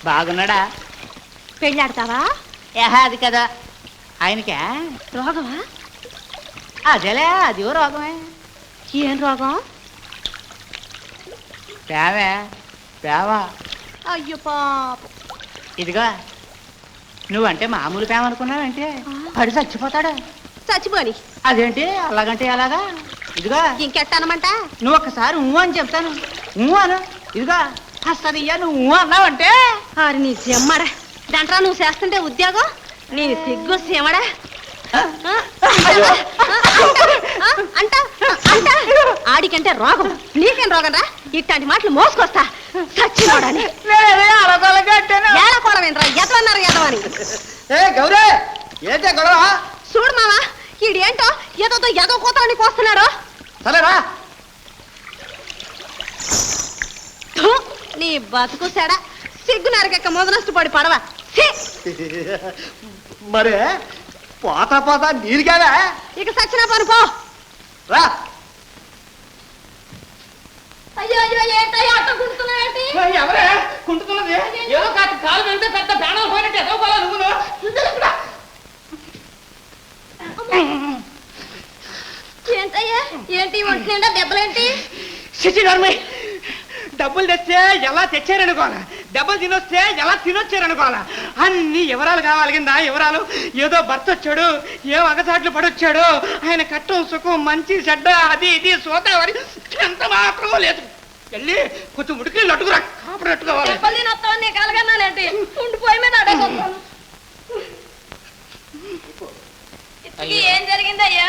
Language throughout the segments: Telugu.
బాగున్నాడా? పెళ్ళాడతావా? ఏహా అది కదా ఆయనకే రోగమా? అదేలే అది రోగమే. ఏం రోగం? పేవే పేవా. అయ్యో పాపం. ఇదిగో నువ్వంటే మామూలు పేమ అనుకున్నావంటే పడి చచ్చిపోతాడు. చచ్చిపోని. అదేంటి అలాగంటే అలాగా? ఇదిగో ఇంకెట్టనమంట? నువ్వు ఒక్కసారి అని చెప్తాను. అను. ఇదిగో అసలు ఇయ్య నువ్వు అన్నావంటే ఆరి నీ చెమ్మడా దంట్రా నువ్వు చేస్తుంటే ఉద్యోగం నీ సిగ్గు సీమడా అంట అంట ఆడికంటే రోగం నీకేం రోగం రా ఇట్లాంటి మాటలు మోసుకొస్తా చచ్చినోడని ఏలకోవడమేంట్రా ఎదవన్నారు ఎదవని గౌరీ ఏంటే గొడవ చూడు మావా ఈడేంటో ఏదో ఏదో కూతరానికి వస్తున్నాడు సరేరా నీ బతుకు సెడ సిగ్గు నరకెక్క మొదనష్టపడి పడవ మరి పోతా పోతా నీరుగానే ఇక సచ్చిన పని పో రా. అయ్యో అయ్యో ఏంటయ్యా అట్ట కుంటున్నావేంటి? ఎవరే కుంటున్నది? ఏదో కాలు వెళ్తే పెద్ద ప్రాణాలు పోయినట్టు ఏదో పోలా నువ్వు ఏంటయ్యా ఏంటి ఒంటి నిండా దెబ్బలేంటి? శశిధర్మి డబ్బులు తెస్తే ఎలా తెచ్చారనుకోవాలా, డబ్బులు తినొస్తే ఎలా తినొచ్చారనుకోవాలా, అన్ని వివరాలు కావాలి కింద వివరాలు. ఏదో భర్త వచ్చాడు, ఏ వగసాట్లు పడొచ్చాడు, ఆయన కట్టం సుఖం మంచి చెడ్డ అది ఇది సోతావని ఎంత మాత్రం లేదు. వెళ్ళి కొంచెం ఉడికి లట్టుకురా కాపడట్టుకోవాలి. ఉండిపోయి మీద ఏం జరిగిందయ్యా?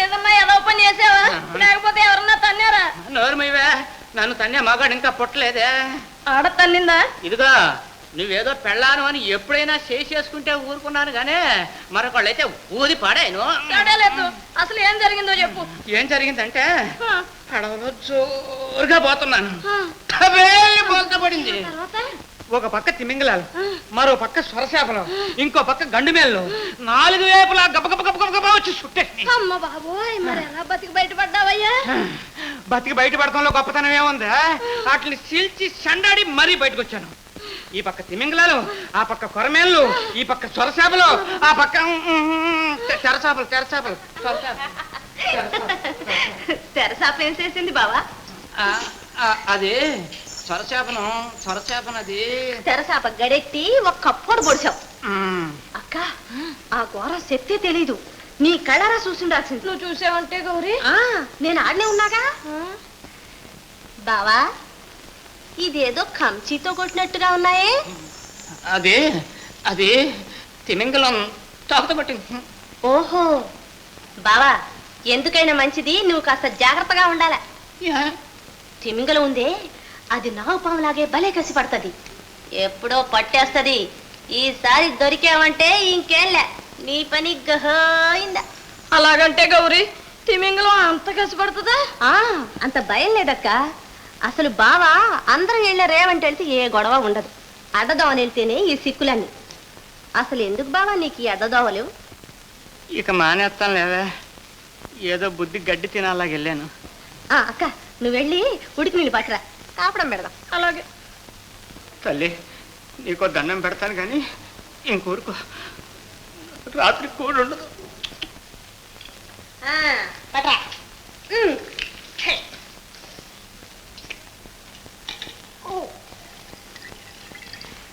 ఏదమ్మా ఏదో పని చేసావా లేకపోతే ఎవరన్నా తన్నారా? నోరుమయ్యవే నన్ను తన్నే మగాడు ఇంకా పుట్టలేదే. ఆడ తన్నిందా? ఇదిగో నువ్వేదో పెళ్ళాను అని ఎప్పుడైనా చేసుకుంటే ఊరుకున్నాను గానే మరొకళ్ళైతే ఊది పాడాను. అసలు ఏం జరిగిందో చెప్పు. ఏం జరిగిందంటే అడవులో జోరుగా పోతున్నాను, బోల్తా పడింది. ఒక పక్క తిమింగలాలు, మరో పక్క స్వరశాపలు, ఇంకో పక్క గండుమేళ్ళు, నాలుగు వైపులా గబగబ వచ్చి చుట్టేసి. అమ్మ బాబోయ్ మరి ఎలా బతికి బయటపడ్డావయ్యా? బతికి బయటపడటంలో గొప్పతనం ఏముంది? వాటిని చీల్చి సండాడి మరీ బయటకు వచ్చాను. ఈ పక్క తిమింగలాలు, ఆ పక్క కొరమేళ్ళు, ఈ పక్క స్వరశాపలు, ఆ పక్క తెరచాపలు తెరచాపలు తెరచాప ఏం చేసింది బావా? అది సొరచేపను అది తెరచాప గడెట్టి ఒక కప్పుడు పొడిచావు. అక్క ఆ ఘోర శక్తి తెలీదు, నీ కళ్ళరా చూసిండాల్సింది. నువ్వు చూసావంటే గౌరీ నేను ఆడనే ఉన్నాగా. బావా ఇదేదో కంచితో కొట్టినట్టుగా ఉన్నాయే. అది అది తిమింగలం తాకుత పట్టింది. ఓహో బావా ఎందుకైనా మంచిది నువ్వు కాస్త జాగ్రత్తగా ఉండాల. తిమింగలం ఉందే అది నాగుపాములాగే భలే కసి పడుతుంది, ఎప్పుడో పట్టేస్తుంది. ఈసారి దొరికావంటే ఇంకేంలే నీ పని గహైందా. అలాగంటే గౌరీ తిమింగలం అంత కసి పడుతుందా? అంత భయం లేదక్క. అసలు బావా అందరం వెళ్ళే రేవంటి వెళ్తే ఏ గొడవ ఉండదు, అడ్డదోవని వెళ్తేనే ఈ సిక్కులన్నీ. అసలు ఎందుకు బావా నీకు ఈ అడ్డదోవలు? ఇక మానేస్తాను లేవే, ఏదో బుద్ధి గడ్డి తినాలాగా వెళ్ళాను. అక్క నువ్వు వెళ్ళి ఉడికి నీళ్ళు పట్టరా, కాపడం పెడదాం. అలాగే తల్లి నీకో దండం పెడతాను కానీ ఇంకూరుకో, రాత్రి కూడు ఉండదు. పట్రా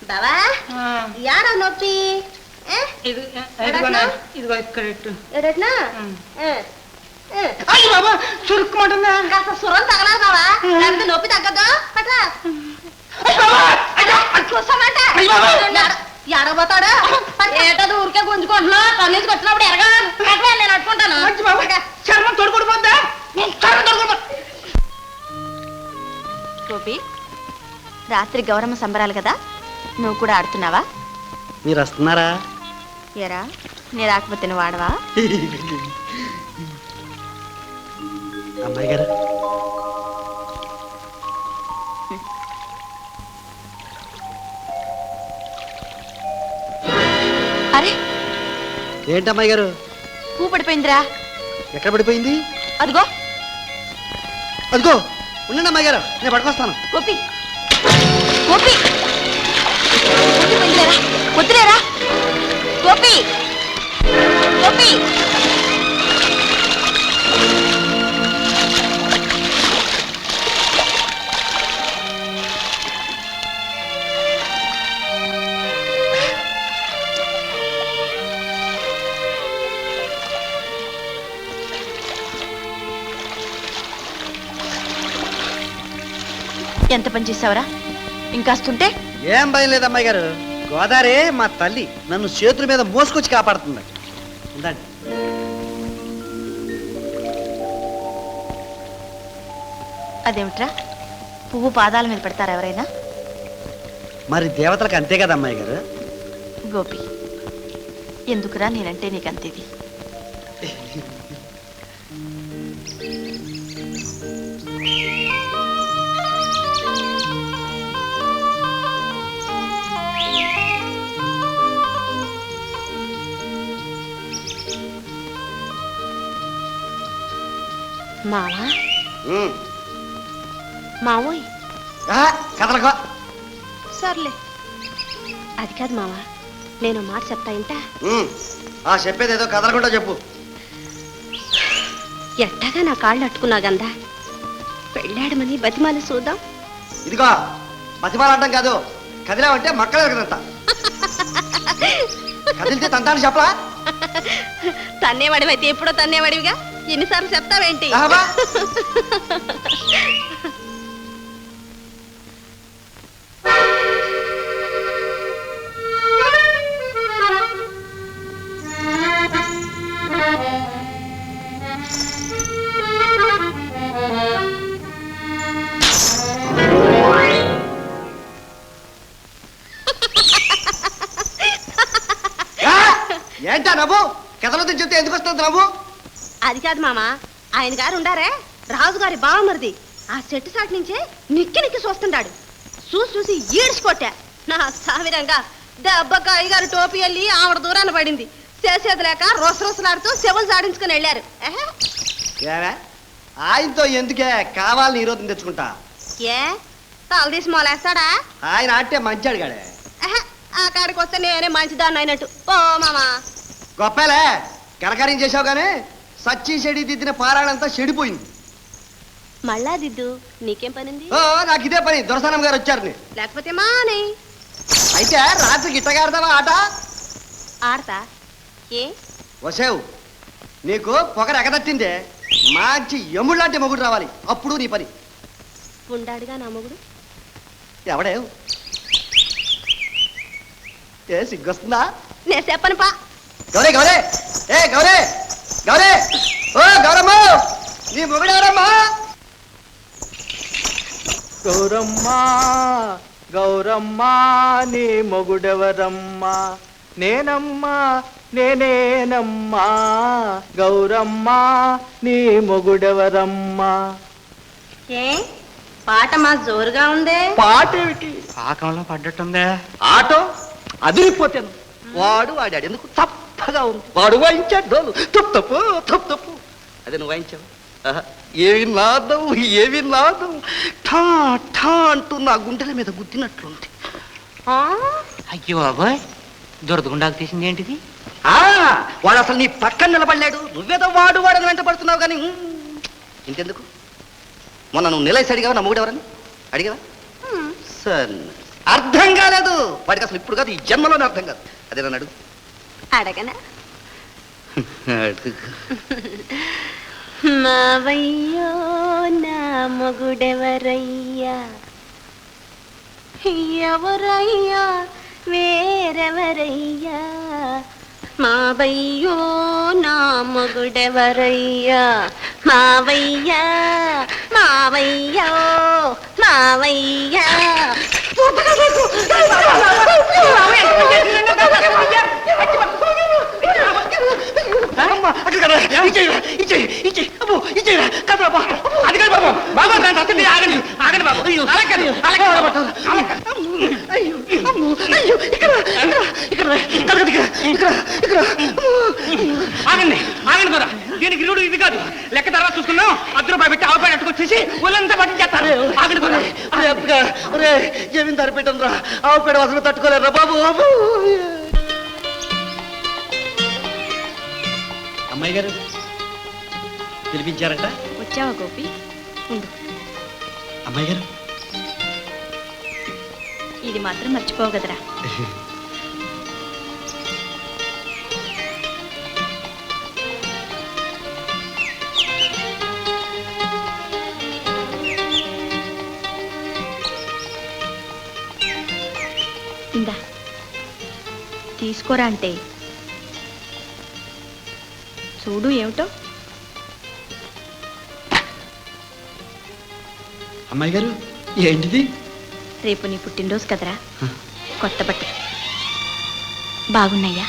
బావా యాడ నొప్పి? ఇదిగో ఇక్కడ చురుక్కుమంటుందా? కాస్త సురం తగలాలి బావా, లేకపోతే నొప్పి తగ్గదు. పట్రా ఎడబోతాడు ఏటది ఊరికే గుంజుకుంటున్నా కన్నీసి వచ్చినప్పుడు ఎరగా నేను అట్టుకుంటాను. చర్మం తోడుకొడిపోద్దా? గోపి రాత్రి గౌరమ్మ సంబరాలు కదా, నువ్వు కూడా ఆడుతున్నావా? మీరు వస్తున్నారా? ఎరా నీ రాకపోతే నువ్వు ఆడవా? అమ్మాయి గారు అరే ఏంటమ్మాయి గారు? పూ పడిపోయిందిరా. ఎక్కడ పడిపోయింది? అదిగో అదిగో ఉండండి అమ్మాయి గారు, నేను పట్టుకొస్తాను. గోపి గోపి ఎంత పని చేసావరా? ఇంకాస్తుంటే ఏం భయం లేదు అమ్మాయి గారు. గోదావరి మా తల్లి నన్ను చేతుల మీద మోసుకొచ్చి కాపాడుతుంది. ఉండండి. అదేమిట్రా, పువ్వు పాదాల మీద పెడతారా ఎవరైనా? మరి దేవతలకు అంతే కదా అమ్మాయి గారు. గోపి, ఎందుకురా నేనంటే నీకంతేది? మావా, మావోయ్ కదలకో. సర్లే. అది కాదు మావా, నేను మాట చెప్తా ఇంట. చెప్పేది ఏదో కదలకుండా చెప్పు. ఎట్టాగా నా కాళ్ళు అట్టుకున్నా గందా, పెళ్ళాడమని బతిమాలి చూద్దాం. ఇదిగో బతిమాలంటాం కాదు, కదిలావంటే మక్కలే కదంతా. కదిలితే తంతాను చెప్పలా. తన్నేవాడివైతే ఎప్పుడో తన్నేవాడివిగా, ఎన్నిసార్లు చెప్తావేంటి? ఏంటా నవ్వు? కథలతో చెప్తే ఎందుకు వస్తుంది నవ్వు? అది కాదు మామా, ఆయన గారు ఉండారే, రాజుగారి బావమరిది, ఆ చెట్టు సాటి నుంచే నిక్కి నిక్కి చూస్తుంటాడు. చూసి ఈడ్చుకొట్టా. నా సావిరంగా దెబ్బక అయ్యగారు టోపీ వెళ్ళి ఆవిడ దూరాన పడింది. చేసేది లేక రొసరొసలాడుతూ శవం సాడించుకుని వెళ్ళారు. ఆయనతో ఎందుకే కావాలని ఈ రోజు తెచ్చుకుంటా. ఏ తలదీసి మొలేస్తాడా? ఆయన ఆటే మంచి అడిగాడే. ఆ కాడికి వస్తే నేనే మంచిదాన్ని అయినట్టు. ఓ మామా గొప్పలే కరకార్యం చేసావు గానీ సచ్చి చెడి దిద్దిన పారాయణంతా చెడిపోయింది. మళ్ళా దిద్దు, నీకేం పనింది? నాకు ఇదే పని. దొరసానం గారు వచ్చారు. లేకపోతే మానే. అయితే రాత్రికి ఇట్టగాడదావా ఆట? ఆడతా. ఏ వసేవు, నీకు పొగరు ఎగదట్టిందే, మంచి ఎముళ్ళంటి మొగుడు రావాలి, అప్పుడు నీ పని. ఉండాడుగా నా మొగుడు. ఎవడే? ఏ సిగ్గొస్తుందా? నేను చెప్పను పా. గౌరీ గౌరీ, ఏ గౌరీ గౌరీ, ఓ గౌరమ్మ, నీ మొగుడెవరమ్మా? గౌరమ్మా గౌరమ్మా, నీ మొగుడెవరమ్మా? నేనమ్మా నేనేనమ్మా. గౌరమ్మా నీ మొగుడెవరమ్మా? ఏ పాట మా జోరుగా ఉందే. పాట ఏమిటి? పాకంలో పడ్డట్టుందే. ఆటో అదిరిపోతాను. వాడు ఆడాడు ఎందుకు తప్పగా ఉంది. వాడు వాయించాడు డోలు, తప్పు తప్పు తప్పు తప్పు. అదే నువ్వు వాయించావు. ఏమి నాదం ఏమి నాదం, ఠా ఠా అంటూ నా గుండెల మీద గుద్దినట్లుంది. అయ్యో బాబాయ్, దొరదగుండాకు తీసింది ఏంటిది? వాడు అసలు నీ పక్కన నిలబడలేడు, నువ్వేదో వాడు వాడని వెంట పడుతున్నావు. కానీ ఇంకెందుకు, మొన్న నువ్వు నిలేసి అడిగావా నా మొగుడు ఎవరని అడిగావా? సరే, అర్థం కాలేదు వాడికి అసలు. ఇప్పుడు కాదు, ఈ జన్మలోనే అర్థం కాదు. అదే నన్ను అడుగు. అడగనా? మావయ్యో నా మొగుడెవరయ్యా? ఎవరయ్యా వేరెవరయ్యా? మావయ్యో నా మొగుడెవరయ్యా? మావయ్యా మావయ్యో మావయ్యా. ఆగండి ఆగండి కూడా, దీనికి ఇల్లుడు ఇది కాదు. లెక్క తర్వాత చూసుకున్నాం. 10 రూపాయలు పెట్టి ఆవుపాయలు అట్టుకొచ్చేసి ఒళ్ళంతా పట్టించేస్తారు. ఆగండి కూడా. ఏమి తరిపెట్టం రా, ఆవు పేడ అసలు తట్టుకోలేరు రా బాబు. అమ్మాయి గారు పిలిపించారట. వచ్చావా గోపి? ఉండు. అమ్మాయి గారు, ఇది మాత్రం మర్చిపోవు కదరా. ఇందా తీసుకోరా అంటే చూడు ఏమిటో. అమ్మాయి గారు ఏంటిది? రేపు నీ పుట్టినరోజు కదరా, కొత్త బట్టలు బాగున్నాయా?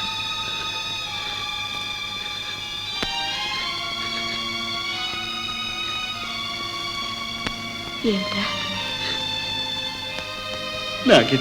ఏంట్రా? నాకు